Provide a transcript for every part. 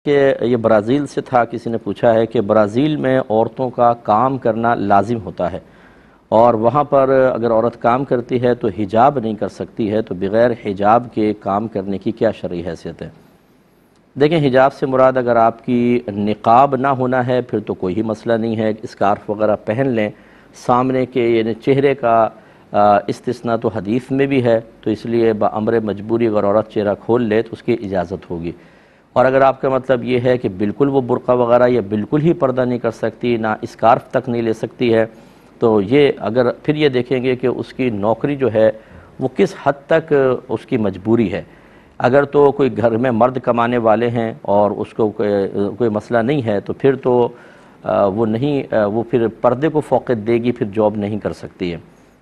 کہ یہ برازیل سے تھا، کسی نے پوچھا ہے کہ برازیل میں عورتوں کا کام کرنا لازم ہوتا ہے اور وہاں پر اگر عورت کام کرتی ہے تو حجاب نہیں کر سکتی ہے، تو بغیر حجاب کے کام کرنے کی کیا شرعی حیثیت ہے؟ دیکھیں، حجاب سے مراد اگر آپ کی نقاب نہ ہونا ہے پھر تو کوئی ہی مسئلہ نہیں ہے، اسکارف وغیرہ پہن لیں سامنے کے، یعنی چہرے کا استثناء تو حدیث میں بھی ہے، تو اس لیے بامر مجبوری اگر عورت چہرہ کھول لے تو اس کی اجازت ہوگی۔ اور اگر آپ کا مطلب یہ ہے کہ بالکل وہ برقع وغیرہ یا بالکل ہی پردہ نہیں کر سکتی، نہ اسکارف تک نہیں لے سکتی ہے، تو یہ اگر پھر یہ دیکھیں گے کہ اس کی نوکری جو ہے وہ کس حد تک اس کی مجبوری ہے۔ اگر تو کوئی گھر میں مرد کمانے والے ہیں اور اس کو کوئی مسئلہ نہیں ہے تو پھر تو وہ پھر پردے کو فوقیت دے گی، پھر جاب نہیں کر سکتی ہے۔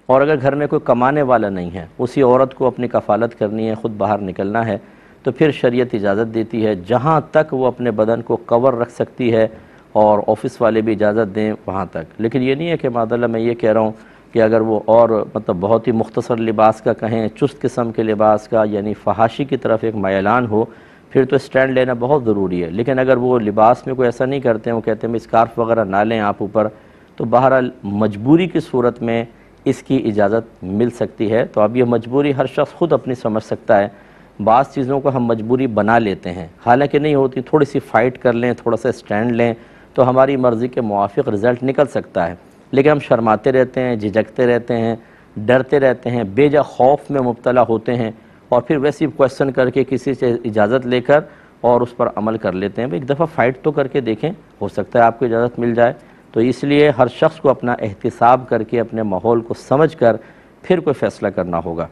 اور اگر گھر میں کوئی کمانے والا نہیں ہے، اسی عورت کو اپنی کفالت کرنی ہے، خود باہر نکلنا ہے، تو پھر شریعت اجازت دیتی ہے جہاں تک وہ اپنے بدن کو کور رکھ سکتی ہے، اور آفس والے بھی اجازت دیں وہاں تک۔ لیکن یہ نہیں ہے کہ معذاللہ میں یہ کہہ رہا ہوں کہ اگر وہ اور مطلب بہت ہی مختصر لباس کا کہیں، چست قسم کے لباس کا، یعنی فحاشی کی طرف ایک میلان ہو، پھر تو اسٹینڈ لینا بہت ضروری ہے۔ لیکن اگر وہ لباس میں کوئی ایسا نہیں کرتے ہیں، وہ کہتے ہیں اسکارف وغیرہ نہ لیں آپ اوپر، تو بہرحال مجبوری کی صورت میں اس کی اجازت مل سکتی ہے۔ تو اب یہ مجبوری ہر شخص خود اپنی سمجھ سکتا ہے۔ بعض چیزوں کو ہم مجبوری بنا لیتے ہیں، حالانکہ نہیں ہوتی، تھوڑی سی فائٹ کر لیں، تھوڑا سا اسٹینڈ لیں تو ہماری مرضی کے موافق رزلٹ نکل سکتا ہے۔ لیکن ہم شرماتے رہتے ہیں، جھجکتے رہتے ہیں، ڈرتے رہتے ہیں، بے جا خوف میں مبتلا ہوتے ہیں، اور پھر ویسی کویسچن کر کے کسی سے اجازت لے کر اور اس پر عمل کر لیتے ہیں۔ ایک دفعہ فائٹ تو کر کے دیکھیں، ہو سکتا ہے آپ کو اجازت مل جائے۔ تو اس لیے ہر شخص کو اپنا احتساب کر کے، اپنے ماحول کو سمجھ کر پھر کوئی فیصلہ کرنا ہوگا۔